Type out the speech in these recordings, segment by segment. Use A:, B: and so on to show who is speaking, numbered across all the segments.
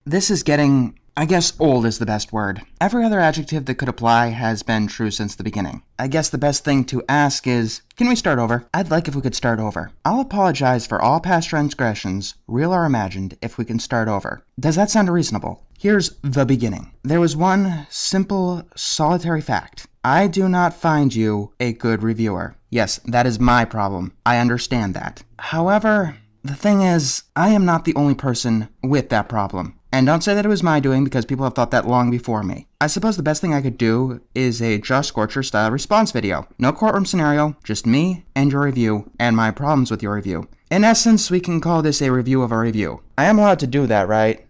A: This is getting, I guess old is the best word. Every other adjective that could apply has been true since the beginning. I guess the best thing to ask is, can we start over? I'd like if we could start over. I'll apologize for all past transgressions, real or imagined, if we can start over. Does that sound reasonable? Here's the beginning. There was one simple, solitary fact. I do not find you a good reviewer. Yes, that is my problem. I understand that. However, the thing is, I am not the only person with that problem. And don't say that it was my doing, because people have thought that long before me. I suppose the best thing I could do is a Josh Scorcher style response video. No courtroom scenario, just me and your review, and my problems with your review. In essence, we can call this a review of a review. I am allowed to do that, right?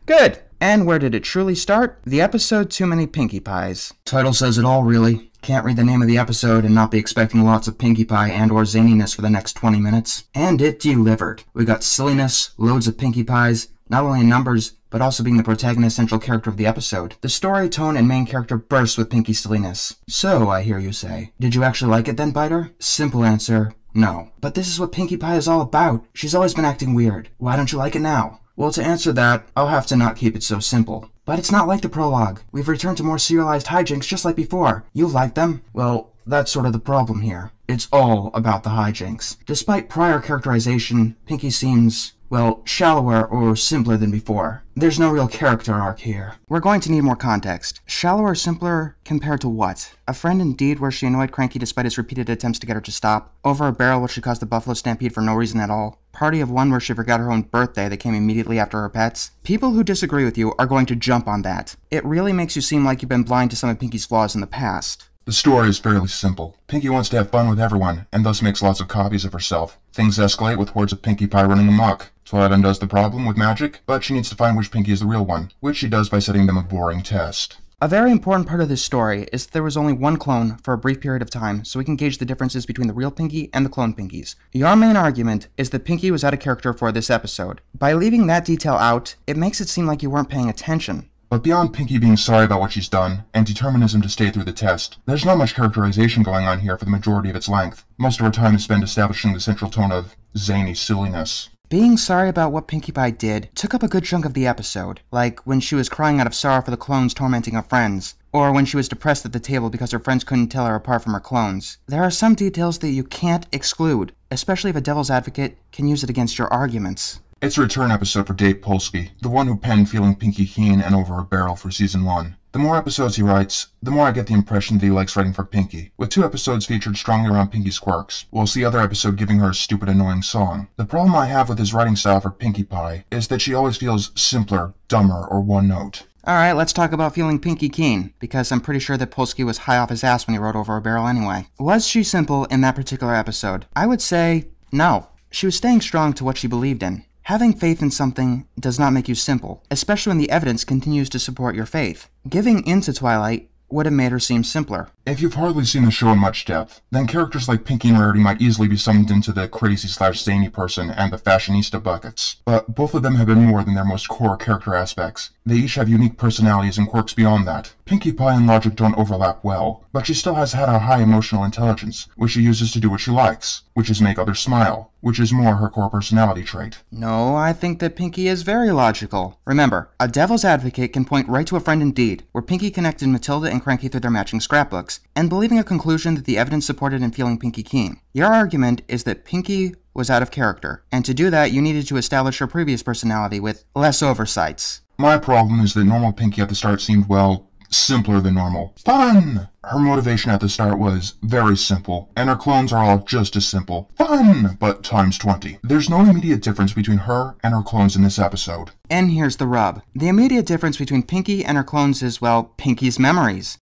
A: Good! And where did it truly start? The episode Too Many Pinkie Pies. Title says it all, really. Can't read the name of the episode and not be expecting lots of Pinkie Pie and or zaniness for the next 20 minutes. And it delivered. We got silliness, loads of Pinkie Pies, not only in numbers, but also being the protagonist central character of the episode. The story, tone, and main character burst with Pinkie silliness. So, I hear you say. Did you actually like it then, Byter? Simple answer, no. But this is what Pinkie Pie is all about. She's always been acting weird. Why don't you like it now? Well, to answer that, I'll have to not keep it so simple. But it's not like the prologue. We've returned to more serialized hijinks just like before. You like them? Well, that's sort of the problem here. It's all about the hijinks. Despite prior characterization, Pinkie seems, well, shallower or simpler than before. There's no real character arc here. We're going to need more context. Shallower or simpler compared to what? A Friend Indeed where she annoyed Cranky despite his repeated attempts to get her to stop? Over a Barrel where she caused the buffalo stampede for no reason at all? Party of One where she forgot her own birthday that came immediately after her pets? People who disagree with you are going to jump on that. It really makes you seem like you've been blind to some of Pinkie's flaws in the past.
B: The story is fairly simple. Pinkie wants to have fun with everyone, and thus makes lots of copies of herself. Things escalate with hordes of Pinkie Pie running amok. Twilight undoes the problem with magic, but she needs to find which Pinkie is the real one, which she does by setting them a boring test.
A: A very important part of this story is that there was only one clone for a brief period of time, so we can gauge the differences between the real Pinkie and the clone Pinkies. Your main argument is that Pinkie was out of character for this episode. By leaving that detail out, it makes it seem like you weren't paying attention.
B: But beyond Pinkie being sorry about what she's done, and determinism to stay through the test, there's not much characterization going on here for the majority of its length. Most of our time is spent establishing the central tone of zany silliness.
A: Being sorry about what Pinkie Pie did took up a good chunk of the episode, like when she was crying out of sorrow for the clones tormenting her friends, or when she was depressed at the table because her friends couldn't tell her apart from her clones. There are some details that you can't exclude, especially if a devil's advocate can use it against your arguments.
B: It's a return episode for Dave Polsky, the one who penned Feeling Pinkie Keen and Over a Barrel for Season 1. The more episodes he writes, the more I get the impression that he likes writing for Pinkie, with 2 episodes featured strongly around Pinkie's quirks, whilst the other episode giving her a stupid annoying song. The problem I have with his writing style for Pinkie Pie is that she always feels simpler, dumber, or one note.
A: Alright, let's talk about Feeling Pinkie Keen, because I'm pretty sure that Polsky was high off his ass when he wrote Over a Barrel anyway. Was she simple in that particular episode? I would say, no. She was staying strong to what she believed in. Having faith in something does not make you simple, especially when the evidence continues to support your faith. Giving in to Twilight would have made her seem simpler.
B: If you've hardly seen the show in much depth, then characters like Pinkie and Rarity might easily be summoned into the crazy/zany person and the fashionista buckets. But both of them have been more than their most core character aspects. They each have unique personalities and quirks beyond that. Pinkie Pie and logic don't overlap well, but she still has had a high emotional intelligence, which she uses to do what she likes, which is make others smile, which is more her core personality trait.
A: No, I think that Pinkie is very logical. Remember, a devil's advocate can point right to A Friend Indeed, where Pinkie connected Matilda and Cranky through their matching scrapbooks, and believing a conclusion that the evidence supported in Feeling Pinkie Keen. Your argument is that Pinkie was out of character, and to do that you needed to establish her previous personality with less oversights.
B: My problem is that normal Pinkie at the start seemed, well, simpler than normal. Fun! Her motivation at the start was very simple, and her clones are all just as simple. Fun! But times 20. There's no immediate difference between her and her clones in this episode.
A: And here's the rub. The immediate difference between Pinkie and her clones is, well, Pinkie's memories.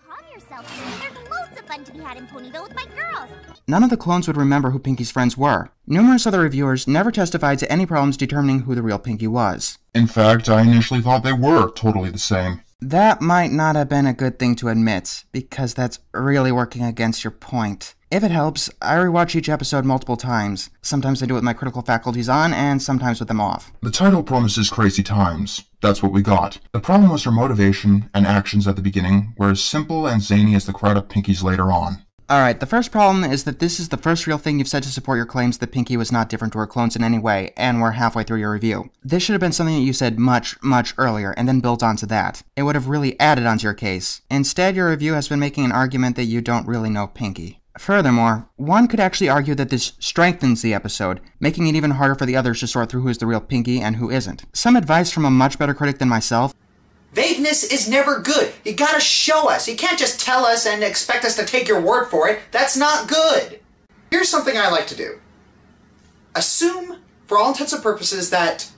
C: Calm yourself. There's loads of fun to be had in Ponyville with my girls.
A: None of the clones would remember who Pinkie's friends were. Numerous other reviewers never testified to any problems determining who the real Pinkie was.
B: In fact, I initially thought they were totally the same.
A: That might not have been a good thing to admit, because that's really working against your point. If it helps, I rewatch each episode multiple times. Sometimes I do it with my critical faculties on, and sometimes with them off.
B: The title promises crazy times. That's what we got. The problem was her motivation and actions at the beginning were as simple and zany as the crowd of Pinkies later on.
A: Alright, the first problem is that this is the first real thing you've said to support your claims that Pinkie was not different to her clones in any way, and we're halfway through your review. This should have been something that you said much earlier, and then built onto that. It would have really added onto your case. Instead, your review has been making an argument that you don't really know Pinkie. Furthermore, one could actually argue that this strengthens the episode, making it even harder for the others to sort through who is the real Pinkie and who isn't. Some advice from a much better critic than myself:
D: vagueness is never good. You gotta show us. You can't just tell us and expect us to take your word for it. That's not good. Here's something I like to do. Assume, for all intents and purposes, that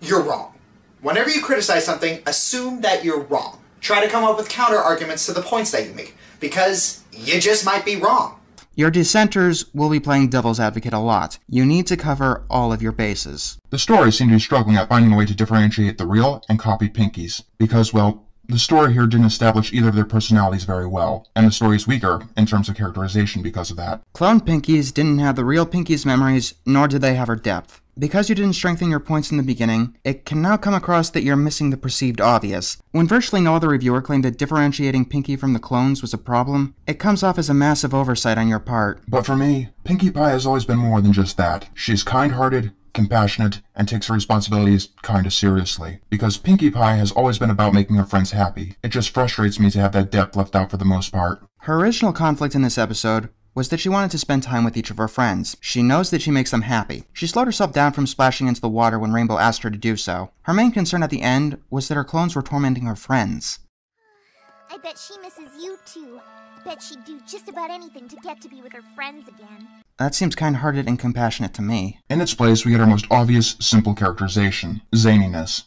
D: you're wrong. Whenever you criticize something, assume that you're wrong. Try to come up with counter-arguments to the points that you make, because you just might be wrong.
A: Your dissenters will be playing devil's advocate a lot. You need to cover all of your bases.
B: The story seemed to be struggling at finding a way to differentiate the real and copied Pinkies, because, well, the story here didn't establish either of their personalities very well, and the story is weaker in terms of characterization because of that.
A: Clone Pinkies didn't have the real Pinkie's memories, nor did they have her depth. Because you didn't strengthen your points in the beginning, it can now come across that you're missing the perceived obvious. When virtually no other reviewer claimed that differentiating Pinkie from the clones was a problem, it comes off as a massive oversight on your part.
B: But for me, Pinkie Pie has always been more than just that. She's kind-hearted, compassionate, and takes her responsibilities kinda seriously. Because Pinkie Pie has always been about making her friends happy. It just frustrates me to have that depth left out for the most part.
A: Her original conflict in this episode was that she wanted to spend time with each of her friends. She knows that she makes them happy. She slowed herself down from splashing into the water when Rainbow asked her to do so. Her main concern at the end was that her clones were tormenting her friends.
C: I bet she misses you too. Bet she'd do just about anything to get to be with her friends again.
A: That seems kind-hearted and compassionate to me.
B: In its place, we get our most obvious, simple characterization: zaniness.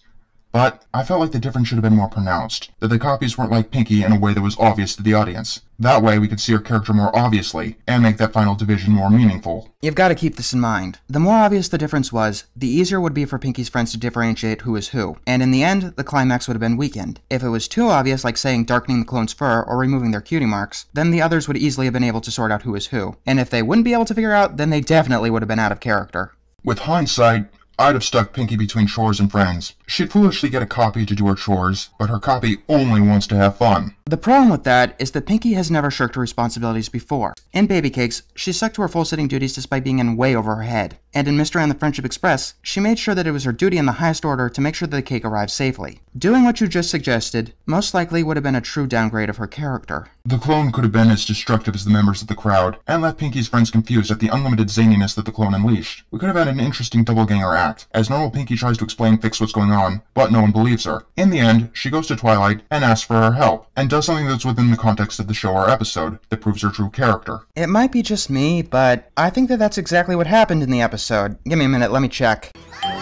B: But I felt like the difference should have been more pronounced, that the copies weren't like Pinkie in a way that was obvious to the audience. That way we could see her character more obviously, and make that final division more meaningful.
A: You've got to keep this in mind. The more obvious the difference was, the easier it would be for Pinkie's friends to differentiate who is who, and in the end, the climax would have been weakened. If it was too obvious, like saying darkening the clone's fur or removing their cutie marks, then the others would easily have been able to sort out who is who. And if they wouldn't be able to figure out, then they definitely would have been out of character.
B: With hindsight, I'd have stuck Pinkie between chores and friends. She'd foolishly get a copy to do her chores, but her copy only wants to have fun.
A: The problem with that is that Pinkie has never shirked her responsibilities before. In Baby Cakes, she stuck to her full-sitting duties despite being in way over her head. And in Mr. and the Friendship Express, she made sure that it was her duty in the highest order to make sure that the cake arrived safely. Doing what you just suggested most likely would have been a true downgrade of her character.
B: The clone could have been as destructive as the members of the crowd, and left Pinkie's friends confused at the unlimited zaniness that the clone unleashed. We could have had an interesting double-ganger act, as normal Pinkie tries to explain and fix what's going on, but no one believes her. In the end, she goes to Twilight and asks for her help, and does something that's within the context of the show or episode, that proves her true character.
A: It might be just me, but I think that that's exactly what happened in the episode. Give me a minute, let me check.
E: I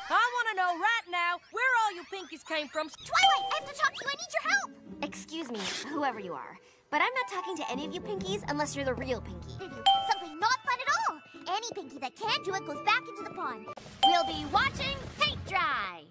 E: want to know right now where all you Pinkies came from.
C: Twilight, I have to talk to you. I need your help.
F: Excuse me, whoever you are, but I'm not talking to any of you Pinkies unless you're the real Pinkie.
C: Something not fun at all. Any Pinkie that can't do it goes back into the pond. We'll be watching paint dry.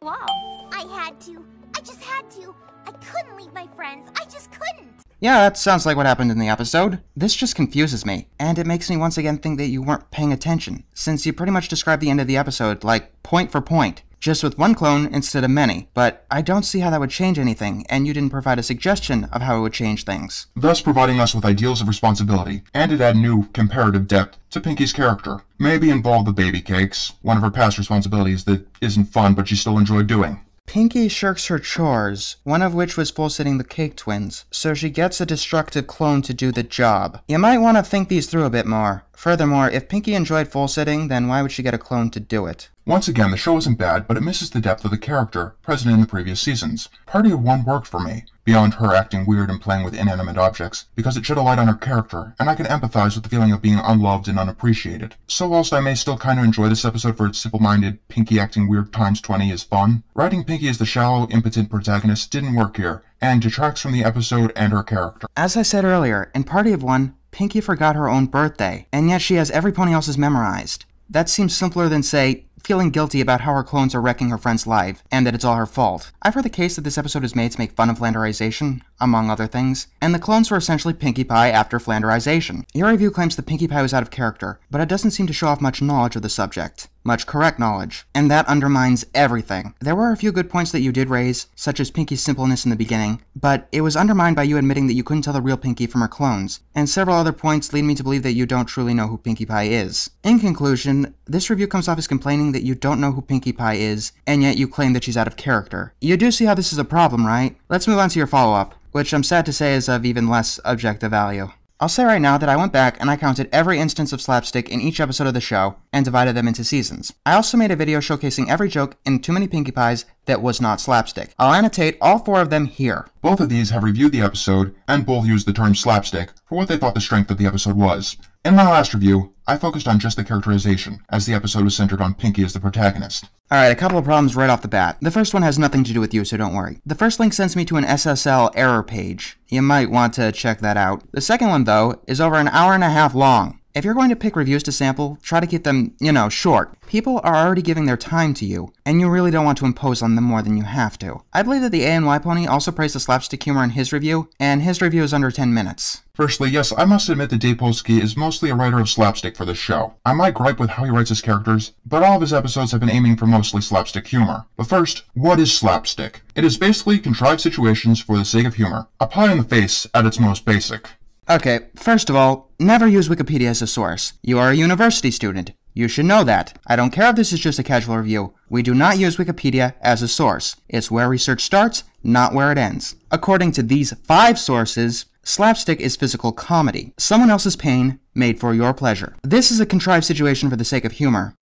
F: Wow.
C: I had to. I just had to. I couldn't leave my friends. I just couldn't.
A: Yeah, that sounds like what happened in the episode. This just confuses me, and it makes me once again think that you weren't paying attention, since you pretty much described the end of the episode, like, point for point, just with one clone instead of many. But I don't see how that would change anything, and you didn't provide a suggestion of how it would change things.
B: Thus providing us with ideals of responsibility, and it add new, comparative depth to Pinkie's character. Maybe involve the baby cakes, one of her past responsibilities that isn't fun but she still enjoyed doing.
A: Pinkie shirks her chores, one of which was full-sitting the Cake Twins, so she gets a destructive clone to do the job. You might want to think these through a bit more. Furthermore, if Pinkie enjoyed full-sitting, then why would she get a clone to do it?
B: Once again, the show isn't bad, but it misses the depth of the character present in the previous seasons. Party of One worked for me, beyond her acting weird and playing with inanimate objects, because it shed a light on her character, and I can empathize with the feeling of being unloved and unappreciated. So whilst I may still kinda enjoy this episode for its simple-minded, Pinkie acting weird times 20 is fun, writing Pinkie as the shallow, impotent protagonist didn't work here, and detracts from the episode and her character.
A: As I said earlier, in Party of One, Pinkie forgot her own birthday, and yet she has every pony else's memorized. That seems simpler than, say, feeling guilty about how her clones are wrecking her friend's life, and that it's all her fault. I've heard the case that this episode is made to make fun of Flanderization, among other things, and the clones were essentially Pinkie Pie after Flanderization. Your review claims that Pinkie Pie was out of character, but it doesn't seem to show off much knowledge of the subject. Much correct knowledge. And that undermines everything. There were a few good points that you did raise, such as Pinkie's simpleness in the beginning, but it was undermined by you admitting that you couldn't tell the real Pinkie from her clones, and several other points lead me to believe that you don't truly know who Pinkie Pie is. In conclusion, this review comes off as complaining that you don't know who Pinkie Pie is, and yet you claim that she's out of character. You do see how this is a problem, right? Let's move on to your follow-up, which I'm sad to say is of even less objective value. I'll say right now that I went back and I counted every instance of slapstick in each episode of the show and divided them into seasons. I also made a video showcasing every joke in Too Many Pinkie Pies that was not slapstick. I'll annotate all 4 of them here.
B: Both of these have reviewed the episode, and both used the term slapstick for what they thought the strength of the episode was. In my last review, I focused on just the characterization, as the episode was centered on Pinkie as the protagonist.
A: Alright, a couple of problems right off the bat. The first one has nothing to do with you, so don't worry. The first link sends me to an SSL error page. You might want to check that out. The second one, though, is over an hour and a half long. If you're going to pick reviews to sample, try to keep them, short. People are already giving their time to you, and you really don't want to impose on them more than you have to. I believe that the ANY Pony also praised the slapstick humor in his review, and his review is under 10 minutes.
B: Firstly, yes, I must admit that Dave Polsky is mostly a writer of slapstick for this show. I might gripe with how he writes his characters, but all of his episodes have been aiming for mostly slapstick humor. But first, what is slapstick? It is basically contrived situations for the sake of humor. A pie in the face at its most basic.
A: Okay, first of all, never use Wikipedia as a source. You are a university student. You should know that. I don't care if this is just a casual review. We do not use Wikipedia as a source. It's where research starts, not where it ends. According to these 5 sources, slapstick is physical comedy. Someone else's pain made for your pleasure. This is a contrived situation for the sake of humor.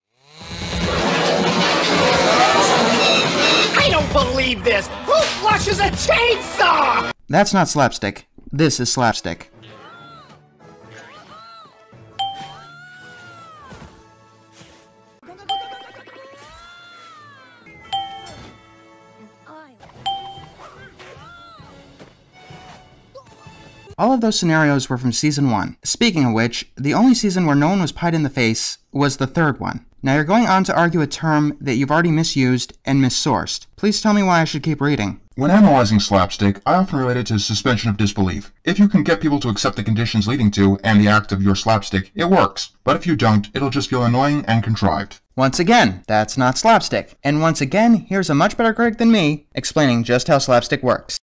G: I don't believe this! Who flushes a chainsaw?
A: That's not slapstick. This is slapstick. All of those scenarios were from Season 1. Speaking of which, the only season where no one was pied in the face was the 3rd one. Now you're going on to argue a term that you've already misused and missourced. Please tell me why I should keep reading.
B: When analyzing slapstick, I often relate it to suspension of disbelief. If you can get people to accept the conditions leading to and the act of your slapstick, it works. But if you don't, it'll just feel annoying and contrived.
A: Once again, that's not slapstick. And once again, here's a much better critic than me explaining just how slapstick works.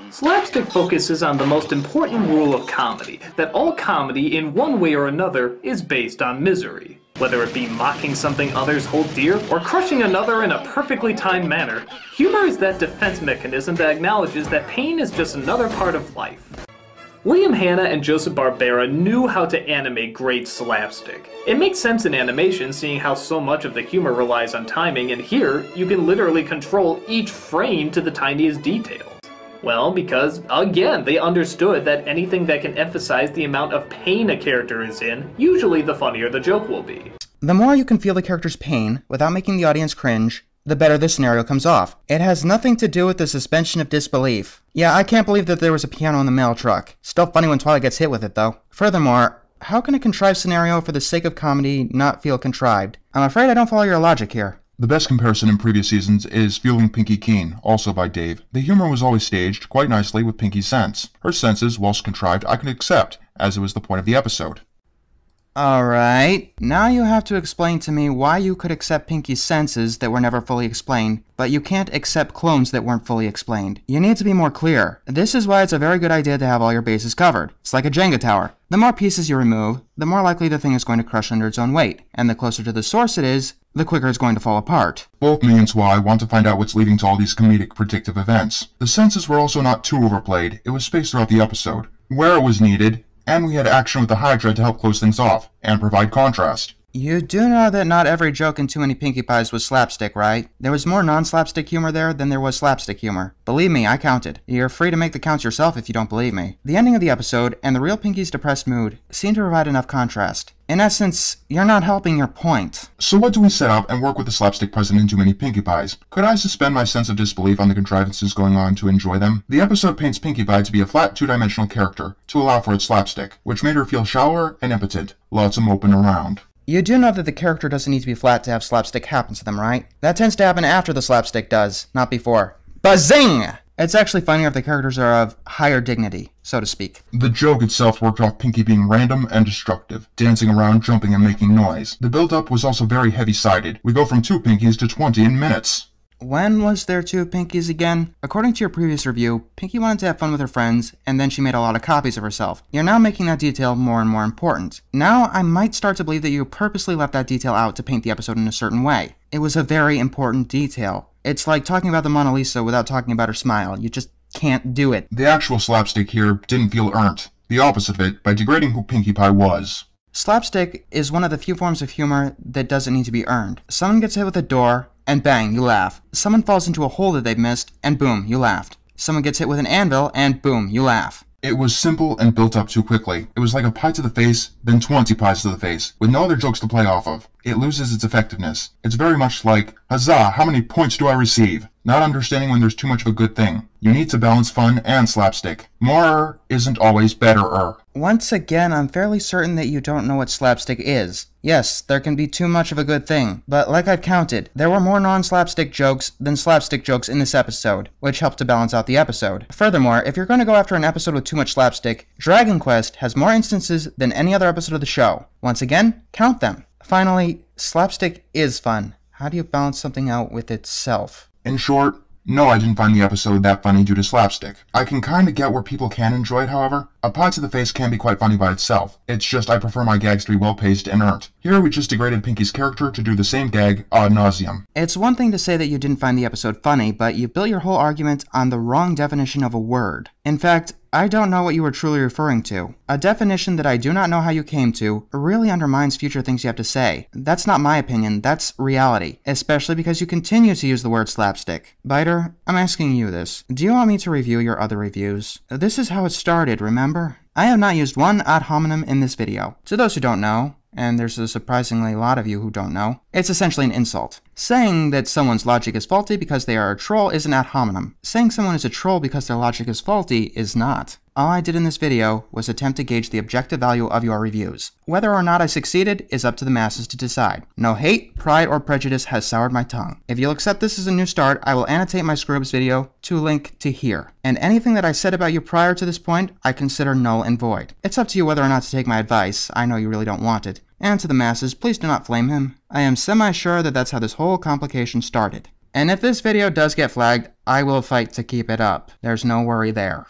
H: Slapstick focuses on the most important rule of comedy, that all comedy, in one way or another, is based on misery. Whether it be mocking something others hold dear, or crushing another in a perfectly timed manner, humor is that defense mechanism that acknowledges that pain is just another part of life. William Hanna and Joseph Barbera knew how to animate great slapstick. It makes sense in animation, seeing how so much of the humor relies on timing, and here, you can literally control each frame to the tiniest detail. Well, because, again, they understood that anything that can emphasize the amount of pain a character is in, usually the funnier the joke will be.
A: The more you can feel the character's pain without making the audience cringe, the better the scenario comes off. It has nothing to do with the suspension of disbelief. Yeah, I can't believe that there was a piano in the mail truck. Still funny when Twilight gets hit with it, though. Furthermore, how can a contrived scenario for the sake of comedy not feel contrived? I'm afraid I don't follow your logic here.
B: The best comparison in previous seasons is Fueling Pinkie Keen, also by Dave. The humor was always staged quite nicely with Pinkie's sense. Her senses, whilst contrived, I could accept, as it was the point of the episode.
A: Alright, now you have to explain to me why you could accept Pinkie's senses that were never fully explained, but you can't accept clones that weren't fully explained. You need to be more clear. This is why it's a very good idea to have all your bases covered. It's like a Jenga tower. The more pieces you remove, the more likely the thing is going to crush under its own weight, and the closer to the source it is, the quicker it's going to fall apart.
B: Both me and Swy want to find out what's leading to all these comedic predictive events. The senses were also not too overplayed. It was spaced throughout the episode, where it was needed, and we had action with the Hydra to help close things off, and provide contrast.
A: You do know that not every joke in Too Many Pinkie Pies was slapstick, right? There was more non-slapstick humor there than there was slapstick humor. Believe me, I counted. You're free to make the counts yourself if you don't believe me. The ending of the episode, and the real Pinkie's depressed mood, seem to provide enough contrast. In essence, you're not helping your point.
B: So what do we set up and work with the slapstick present in Too Many Pinkie Pies? Could I suspend my sense of disbelief on the contrivances going on to enjoy them? The episode paints Pinkie Pie to be a flat, two-dimensional character, to allow for its slapstick, which made her feel shallower and impotent, lots of moping around.
A: You do know that the character doesn't need to be flat to have slapstick happen to them, right? That tends to happen after the slapstick does, not before. Bazing! It's actually funnier if the characters are of higher dignity, so to speak.
B: The joke itself worked off Pinkie being random and destructive, dancing around, jumping, and making noise. The build-up was also very heavy-sided. We go from 2 Pinkies to 20 in minutes.
A: When was there 2 Pinkies again? According to your previous review, Pinkie wanted to have fun with her friends, and then she made a lot of copies of herself. You're now making that detail more and more important. Now, I might start to believe that you purposely left that detail out to paint the episode in a certain way. It was a very important detail. It's like talking about the Mona Lisa without talking about her smile. You just can't do it.
B: The actual slapstick here didn't feel earned. The opposite of it, by degrading who Pinkie Pie was.
A: Slapstick is one of the few forms of humor that doesn't need to be earned. Someone gets hit with a door, and bang, you laugh. Someone falls into a hole that they've missed, and boom, you laughed. Someone gets hit with an anvil, and boom, you laugh.
B: It was simple and built up too quickly. It was like a pie to the face, then 20 pies to the face, with no other jokes to play off of. It loses its effectiveness. It's very much like, huzzah, how many points do I receive? Not understanding when there's too much of a good thing. You need to balance fun and slapstick. More isn't always better.
A: Once again, I'm fairly certain that you don't know what slapstick is. Yes, there can be too much of a good thing, but like I've counted, there were more non-slapstick jokes than slapstick jokes in this episode, which helped to balance out the episode. Furthermore, if you're going to go after an episode with too much slapstick, Dragon Quest has more instances than any other episode of the show. Once again, count them. Finally, slapstick is fun. How do you balance something out with itself?
B: In short, no, I didn't find the episode that funny due to slapstick. I can kinda get where people can enjoy it, however. A pie to the face can be quite funny by itself. It's just I prefer my gags to be well-paced and earned. Here we just degraded Pinkie's character to do the same gag ad nauseum.
A: It's one thing to say that you didn't find the episode funny, but you built your whole argument on the wrong definition of a word. In fact, I don't know what you were truly referring to. A definition that I do not know how you came to really undermines future things you have to say. That's not my opinion, that's reality. Especially because you continue to use the word slapstick. Byter, I'm asking you this. Do you want me to review your other reviews? This is how it started, remember? I have not used one ad hominem in this video. To those who don't know, and there's a surprisingly lot of you who don't know, it's essentially an insult. Saying that someone's logic is faulty because they are a troll is an ad hominem. Saying someone is a troll because their logic is faulty is not. All I did in this video was attempt to gauge the objective value of your reviews. Whether or not I succeeded is up to the masses to decide. No hate, pride, or prejudice has soured my tongue. If you'll accept this as a new start, I will annotate my screw-ups video to link to here. And anything that I said about you prior to this point, I consider null and void. It's up to you whether or not to take my advice. I know you really don't want it. And to the masses, please do not flame him. I am semi-sure that that's how this whole complication started. And if this video does get flagged, I will fight to keep it up. There's no worry there.